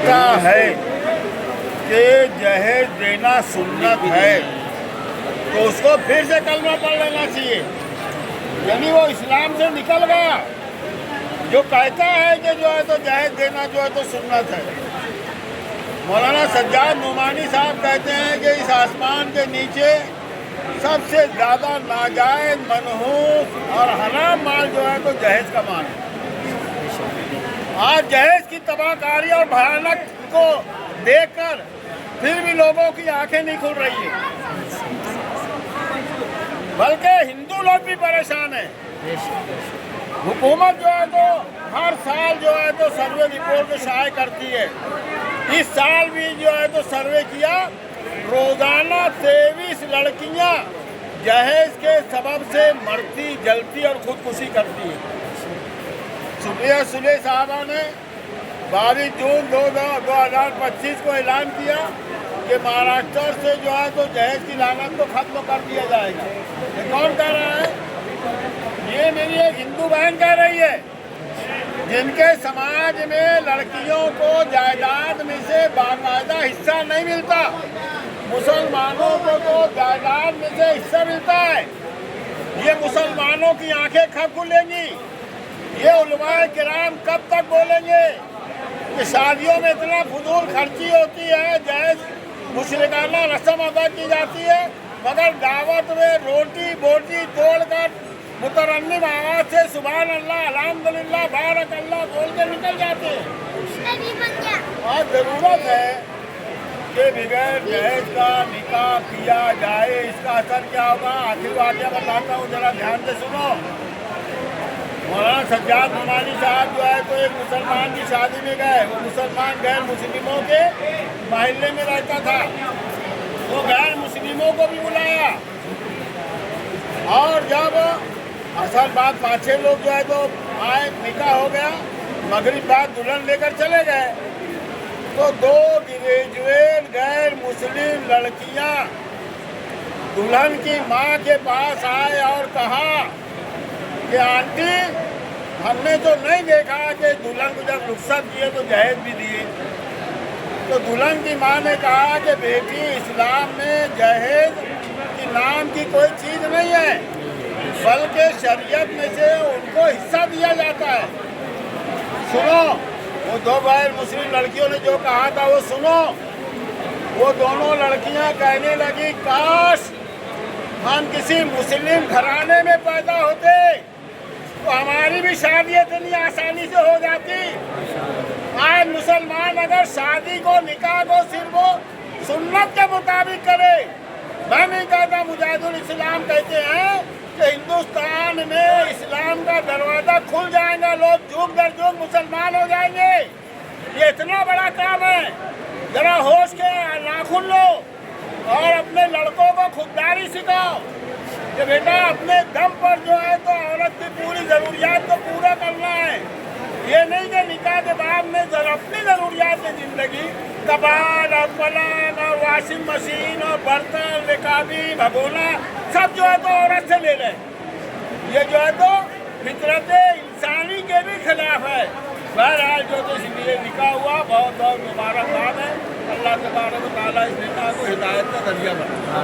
کہتا ہے کہ جہیز دینا سنت ہے تو اس کو پھر سے کلمہ پڑھ لینا چاہیے، یعنی وہ اسلام سے نکل گیا۔ جو کہتا ہے کہ جو ہے تو جہیز دینا جو ہے تو سنت ہے۔ مولانا سجاد نعمانی صاحب کہتے ہیں کہ اس آسمان کے نیچے سب سے زیادہ ناجائز، منحوس اور حرام مال جو ہے تو جہیز کا مال ہے۔ آج جہیز کی تباہ کاری اور بھیانک کو دیکھ کر پھر بھی لوگوں کی آنکھیں نہیں کھل رہی ہیں، بلکہ ہندو لوگ بھی پریشان ہیں۔ حکومت جو ہے تو ہر سال جو ہے تو سروے رپورٹ شائع کرتی ہے۔ اس سال بھی جو ہے تو سروے کیا، روزانہ 23 لڑکیاں جہیز کے سبب سے مرتی، جلتی اور خودکشی کرتی ہیں۔ سلیح صاحبہ نے 22 جون 2025 کو اعلان کیا کہ مہاراشٹر سے جو ہے تو جہیز کی لعنت کو ختم کر دیا جائے گا۔ یہ کون کہہ رہا ہے؟ یہ میری ایک ہندو بہن کہہ رہی ہے، جن کے سماج میں لڑکیوں کو جائیداد میں سے باقاعدہ حصہ نہیں ملتا۔ مسلمانوں کو تو جائیداد میں سے حصہ ملتا ہے۔ یہ مسلمانوں کی آنکھیں کب کھلیں گی؟ یہ علماء کرام کب تک بولیں گے کہ شادیوں میں اتنا فضول خرچی ہوتی ہے، جہیز مشرکانہ رسم ادا کی جاتی ہے، مگر دعوت میں روٹی بوٹی توڑ کر مترنم آواز سے سبحان اللہ، الحمدللہ، بارک اللہ بول کے نکل جاتے ہیں۔ اور ضرورت ہے کہ بغیر جہیز کا نکاح کیا جائے۔ اس کا اثر کیا ہوگا؟ آخری واقعہ بتاتا ہوں، ذرا دھیان سے سنو۔ مولانا سجاد نعمانی صاحب جو ہے تو ایک مسلمان کی شادی میں گئے۔ وہ مسلمان غیر مسلموں کے محلے میں رہتا تھا، وہ غیر مسلموں کو بھی بلایا، اور جب اصل بات 5-6 لوگ جو ہے تو آئے، نکاح ہو گیا، مغرب بعد دلہن لے کر چلے گئے، تو 2 گریجویٹ غیر مسلم لڑکیاں دلہن کی ماں کے پاس آئے اور کہا کہ آنٹی، ہم نے تو نہیں دیکھا کہ دلہن کو جب رخصت دیے تو جہیز بھی دیے۔ تو دلہن کی ماں نے کہا کہ بیٹی، اسلام میں جہیز کی نام کی کوئی چیز نہیں ہے، بلکہ شریعت میں سے ان کو حصہ دیا جاتا ہے۔ سنو، وہ 2 غیر مسلم لڑکیوں نے جو کہا تھا وہ سنو۔ وہ دونوں لڑکیاں کہنے لگی، کاش ہم کسی مسلم گھرانے میں پیدا ہوتے تو ہماری بھی شادی اتنی آسانی سے ہو جاتی۔ آج مسلمان اگر شادی کو، نکاح کو صرف وہ سنت کے مطابق کرے، میں نہیں کہتا، مجاہد الاسلام کہتے ہیں کہ ہندوستان میں اسلام کا دروازہ کھل جائے گا، لوگ جھوک در جھوک مسلمان ہو جائیں گے۔ یہ اتنا بڑا کام ہے، ذرا ہوش کے ناخن لو اور اپنے لڑکوں کو خودداری سکھاؤ کہ بیٹا اپنے دم پر جو ہے تو عورت کی پوری ضروریات کو پورا کرنا ہے۔ یہ نہیں کہ نکاح کے بعد میں اپنی ضروریات کی زندگی، کباڑ اور پلنگ اور واشنگ مشین اور برتن، رکابی، بھگونا سب جو ہے تو عورت سے لے لیں۔ یہ جو ہے تو فطرت انسانی کے بھی خلاف ہے۔ بہرحال جو تو اس لیے نکاح ہوا، بہت بہت مبارکباد ہے۔ اللہ تبارک و تعالیٰ اس نکاح کو ہدایت کا ذریعہ بنا۔